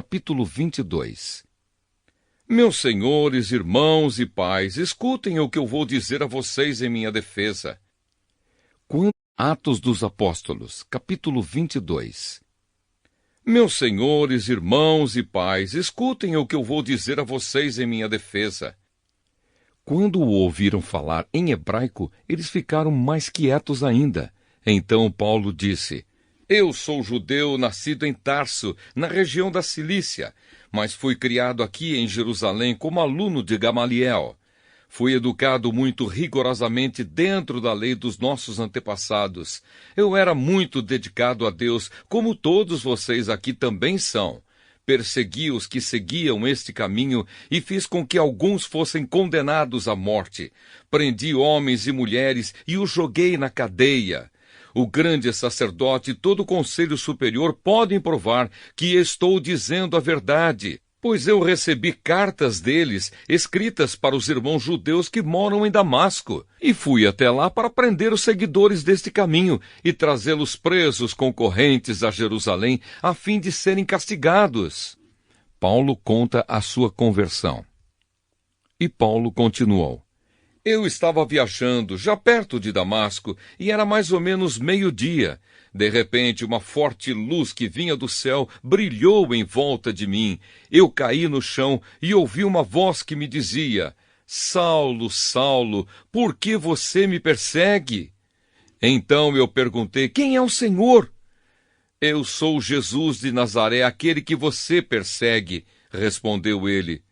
Capítulo 22. Meus senhores, irmãos e pais, escutem o que eu vou dizer a vocês em minha defesa. Atos dos Apóstolos, capítulo 22. Meus senhores, irmãos e pais, escutem o que eu vou dizer a vocês em minha defesa. Quando o ouviram falar em hebraico, eles ficaram mais quietos ainda. Então Paulo disse: Eu sou judeu nascido em Tarso, na região da Cilícia, mas fui criado aqui em Jerusalém como aluno de Gamaliel. Fui educado muito rigorosamente dentro da lei dos nossos antepassados. Eu era muito dedicado a Deus, como todos vocês aqui também são. Persegui os que seguiam este caminho e fiz com que alguns fossem condenados à morte. Prendi homens e mulheres e os joguei na cadeia. O grande sacerdote e todo o conselho superior podem provar que estou dizendo a verdade, pois eu recebi cartas deles, escritas para os irmãos judeus que moram em Damasco, e fui até lá para prender os seguidores deste caminho e trazê-los presos concorrentes a Jerusalém, a fim de serem castigados. Paulo conta a sua conversão. E Paulo continuou: Eu estava viajando, já perto de Damasco, e era mais ou menos meio-dia. De repente, uma forte luz que vinha do céu brilhou em volta de mim. Eu caí no chão e ouvi uma voz que me dizia: Saulo, Saulo, por que você me persegue? Então eu perguntei: Quem é o Senhor? Eu sou Jesus de Nazaré, aquele que você persegue, respondeu ele.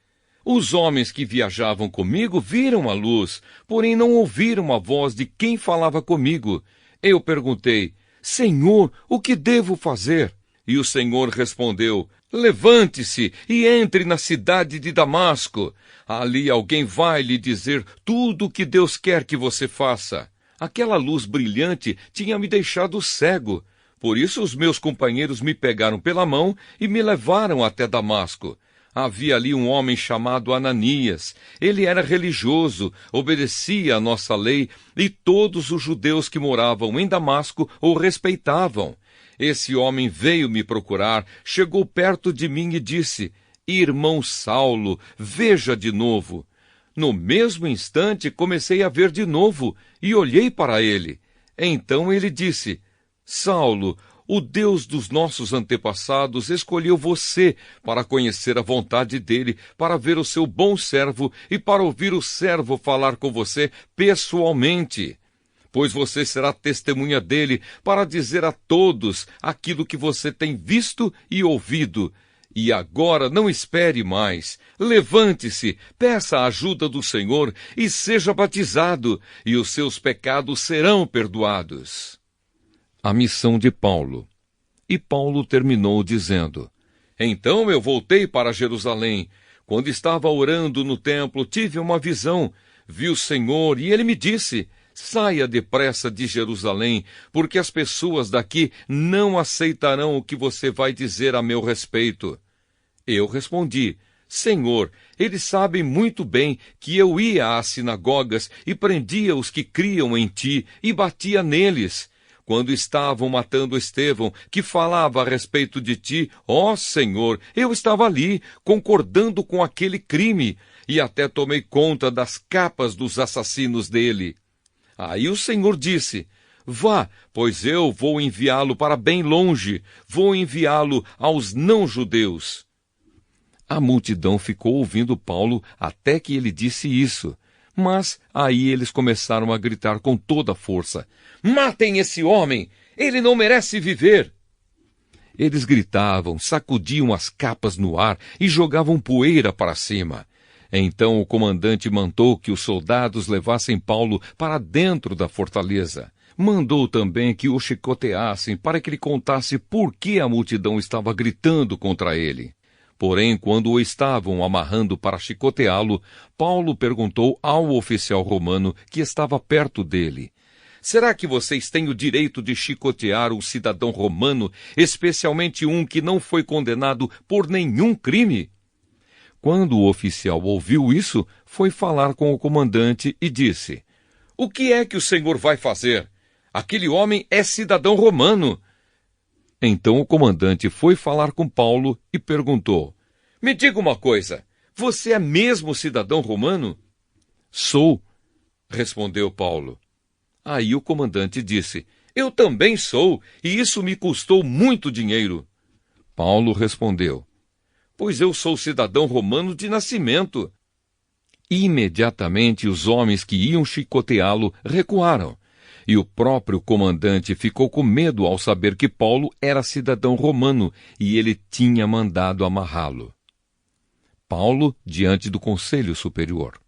Os homens que viajavam comigo viram a luz, porém não ouviram a voz de quem falava comigo. Eu perguntei: Senhor, o que devo fazer? E o Senhor respondeu: Levante-se e entre na cidade de Damasco. Ali alguém vai lhe dizer tudo o que Deus quer que você faça. Aquela luz brilhante tinha me deixado cego. Por isso os meus companheiros me pegaram pela mão e me levaram até Damasco. Havia ali um homem chamado Ananias. Ele era religioso, obedecia à nossa lei, e todos os judeus que moravam em Damasco o respeitavam. Esse homem veio me procurar, chegou perto de mim e disse: Irmão Saulo, veja de novo. No mesmo instante comecei a ver de novo e olhei para ele. Então ele disse: Saulo, o Deus dos nossos antepassados escolheu você para conhecer a vontade dele, para ver o seu bom servo e para ouvir o servo falar com você pessoalmente. Pois você será testemunha dele para dizer a todos aquilo que você tem visto e ouvido. E agora não espere mais. Levante-se, peça a ajuda do Senhor e seja batizado, e os seus pecados serão perdoados. A missão de Paulo. E Paulo terminou dizendo: Então eu voltei para Jerusalém. Quando estava orando no templo, tive uma visão. Vi o Senhor e ele me disse: Saia depressa de Jerusalém, porque as pessoas daqui não aceitarão o que você vai dizer a meu respeito. Eu respondi: Senhor, eles sabem muito bem que eu ia às sinagogas e prendia os que criam em ti e batia neles. Quando estavam matando Estevão, que falava a respeito de ti, ó Senhor, eu estava ali, concordando com aquele crime, e até tomei conta das capas dos assassinos dele. Aí o Senhor disse: Vá, pois eu vou enviá-lo para bem longe, vou enviá-lo aos não-judeus. A multidão ficou ouvindo Paulo até que ele disse isso. Mas aí eles começaram a gritar com toda a força: Matem esse homem! Ele não merece viver! Eles gritavam, sacudiam as capas no ar e jogavam poeira para cima. Então o comandante mandou que os soldados levassem Paulo para dentro da fortaleza. Mandou também que o chicoteassem para que ele contasse por que a multidão estava gritando contra ele. Porém, quando o estavam amarrando para chicoteá-lo, Paulo perguntou ao oficial romano que estava perto dele: Será que vocês têm o direito de chicotear um cidadão romano, especialmente um que não foi condenado por nenhum crime? Quando o oficial ouviu isso, foi falar com o comandante e disse: O que é que o senhor vai fazer? Aquele homem é cidadão romano. Então o comandante foi falar com Paulo e perguntou: Me diga uma coisa, você é mesmo cidadão romano? Sou, respondeu Paulo. Aí o comandante disse: Eu também sou, e isso me custou muito dinheiro. Paulo respondeu: Pois eu sou cidadão romano de nascimento. Imediatamente os homens que iam chicoteá-lo recuaram, e o próprio comandante ficou com medo ao saber que Paulo era cidadão romano e ele tinha mandado amarrá-lo. Paulo diante do Conselho Superior.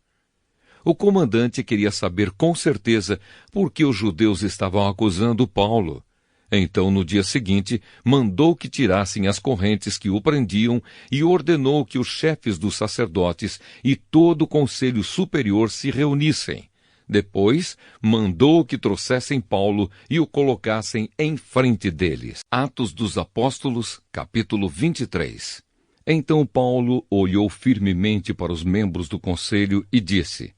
O comandante queria saber com certeza por que os judeus estavam acusando Paulo. Então, no dia seguinte, mandou que tirassem as correntes que o prendiam e ordenou que os chefes dos sacerdotes e todo o Conselho Superior se reunissem. Depois, mandou que trouxessem Paulo e o colocassem em frente deles. Atos dos Apóstolos, capítulo 23. Então Paulo olhou firmemente para os membros do conselho e disse: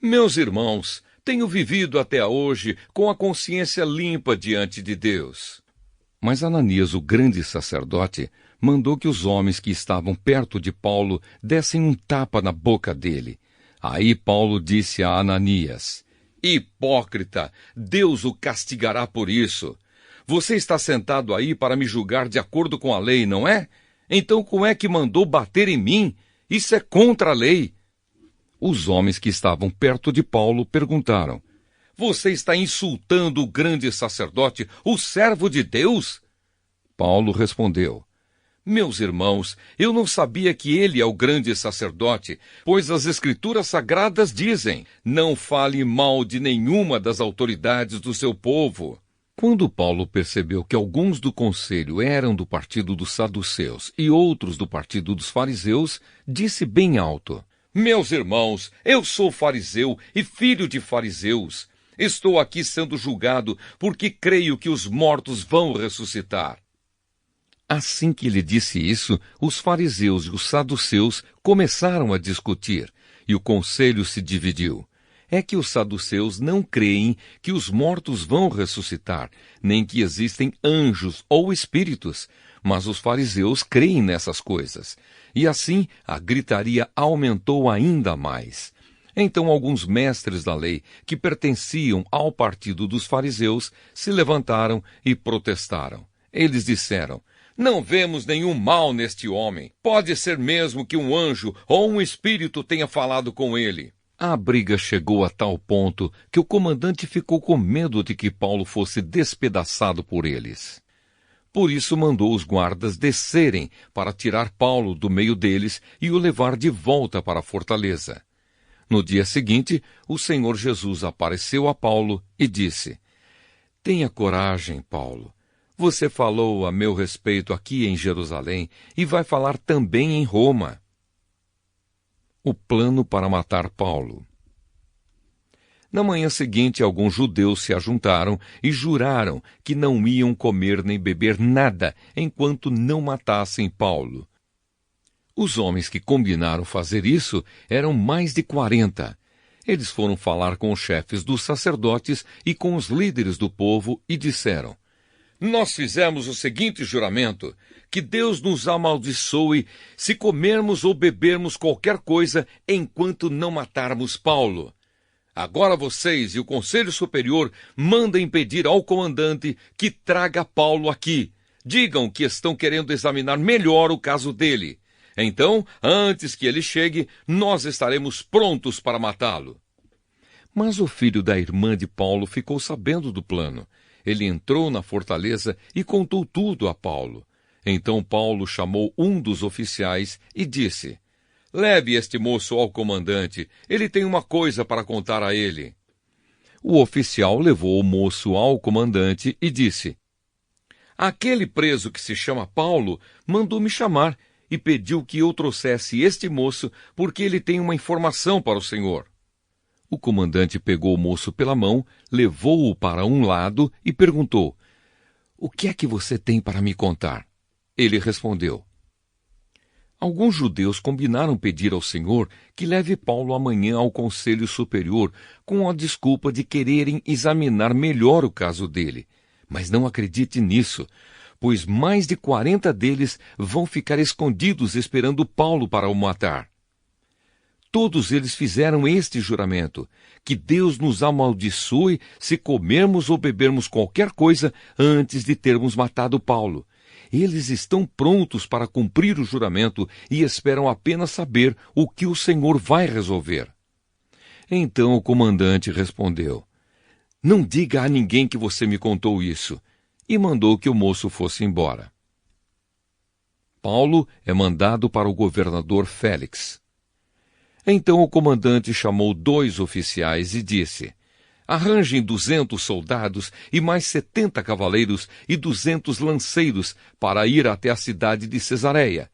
Meus irmãos, tenho vivido até hoje com a consciência limpa diante de Deus. Mas Ananias, o grande sacerdote, mandou que os homens que estavam perto de Paulo dessem um tapa na boca dele. Aí Paulo disse a Ananias: Hipócrita, Deus o castigará por isso. Você está sentado aí para me julgar de acordo com a lei, não é? Então como é que mandou bater em mim? Isso é contra a lei. Os homens que estavam perto de Paulo perguntaram: Você está insultando o grande sacerdote, o servo de Deus? Paulo respondeu: Meus irmãos, eu não sabia que ele é o grande sacerdote, pois as Escrituras Sagradas dizem: Não fale mal de nenhuma das autoridades do seu povo. Quando Paulo percebeu que alguns do conselho eram do partido dos saduceus e outros do partido dos fariseus, disse bem alto: Meus irmãos, eu sou fariseu e filho de fariseus. Estou aqui sendo julgado porque creio que os mortos vão ressuscitar. Assim que ele disse isso, os fariseus e os saduceus começaram a discutir, e o conselho se dividiu. É que os saduceus não creem que os mortos vão ressuscitar, nem que existem anjos ou espíritos, mas os fariseus creem nessas coisas. E assim a gritaria aumentou ainda mais. Então alguns mestres da lei, que pertenciam ao partido dos fariseus, se levantaram e protestaram. Eles disseram: Não vemos nenhum mal neste homem. Pode ser mesmo que um anjo ou um espírito tenha falado com ele. A briga chegou a tal ponto que o comandante ficou com medo de que Paulo fosse despedaçado por eles. Por isso mandou os guardas descerem para tirar Paulo do meio deles e o levar de volta para a fortaleza. No dia seguinte, o Senhor Jesus apareceu a Paulo e disse: Tenha coragem, Paulo. Você falou a meu respeito aqui em Jerusalém e vai falar também em Roma. O plano para matar Paulo. Na manhã seguinte, alguns judeus se ajuntaram e juraram que não iam comer nem beber nada enquanto não matassem Paulo. Os homens que combinaram fazer isso eram mais de 40. Eles foram falar com os chefes dos sacerdotes e com os líderes do povo e disseram: Nós fizemos o seguinte juramento: que Deus nos amaldiçoe se comermos ou bebermos qualquer coisa enquanto não matarmos Paulo. Agora vocês e o Conselho Superior mandem pedir ao comandante que traga Paulo aqui. Digam que estão querendo examinar melhor o caso dele. Então, antes que ele chegue, nós estaremos prontos para matá-lo. Mas o filho da irmã de Paulo ficou sabendo do plano. Ele entrou na fortaleza e contou tudo a Paulo. Então Paulo chamou um dos oficiais e disse: Leve este moço ao comandante, ele tem uma coisa para contar a ele. O oficial levou o moço ao comandante e disse: Aquele preso que se chama Paulo mandou me chamar e pediu que eu trouxesse este moço porque ele tem uma informação para o senhor. O comandante pegou o moço pela mão, levou-o para um lado e perguntou: O que é que você tem para me contar? Ele respondeu: Alguns judeus combinaram pedir ao Senhor que leve Paulo amanhã ao Conselho Superior com a desculpa de quererem examinar melhor o caso dele. Mas não acredite nisso, pois mais de 40 deles vão ficar escondidos esperando Paulo para o matar. Todos eles fizeram este juramento, que Deus nos amaldiçoe se comermos ou bebermos qualquer coisa antes de termos matado Paulo. Eles estão prontos para cumprir o juramento e esperam apenas saber o que o Senhor vai resolver. Então o comandante respondeu: Não diga a ninguém que você me contou isso, e mandou que o moço fosse embora. Paulo é mandado para o governador Félix. Então o comandante chamou 2 oficiais e disse: Arranjem 200 soldados e mais 70 cavaleiros e 200 lanceiros para ir até a cidade de Cesareia.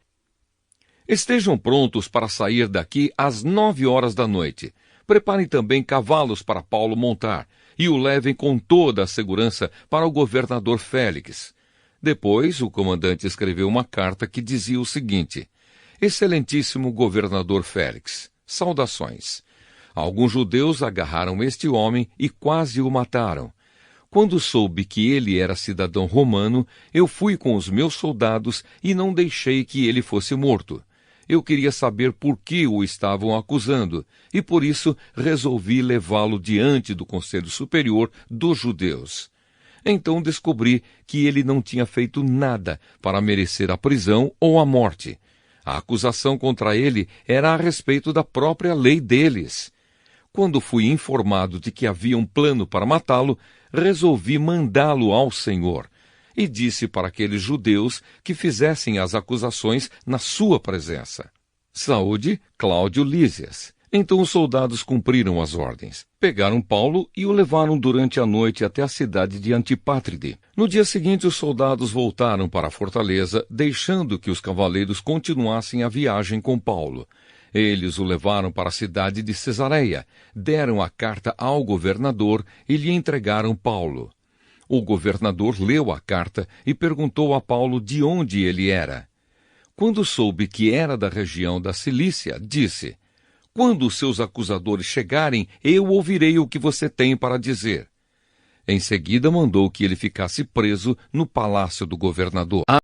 Estejam prontos para sair daqui às 9 horas da noite. Preparem também cavalos para Paulo montar e o levem com toda a segurança para o governador Félix. Depois, o comandante escreveu uma carta que dizia o seguinte: Excelentíssimo governador Félix, saudações. Alguns judeus agarraram este homem e quase o mataram. Quando soube que ele era cidadão romano, eu fui com os meus soldados e não deixei que ele fosse morto. Eu queria saber por que o estavam acusando, e por isso resolvi levá-lo diante do Conselho Superior dos Judeus. Então descobri que ele não tinha feito nada para merecer a prisão ou a morte. A acusação contra ele era a respeito da própria lei deles. Quando fui informado de que havia um plano para matá-lo, resolvi mandá-lo ao Senhor. E disse para aqueles judeus que fizessem as acusações na sua presença. Saúde, Cláudio Lísias. Então os soldados cumpriram as ordens. Pegaram Paulo e o levaram durante a noite até a cidade de Antipátride. No dia seguinte, os soldados voltaram para a fortaleza, deixando que os cavaleiros continuassem a viagem com Paulo. Eles o levaram para a cidade de Cesareia, deram a carta ao governador e lhe entregaram Paulo. O governador leu a carta e perguntou a Paulo de onde ele era. Quando soube que era da região da Cilícia, disse: Quando os seus acusadores chegarem, eu ouvirei o que você tem para dizer. Em seguida mandou que ele ficasse preso no palácio do governador.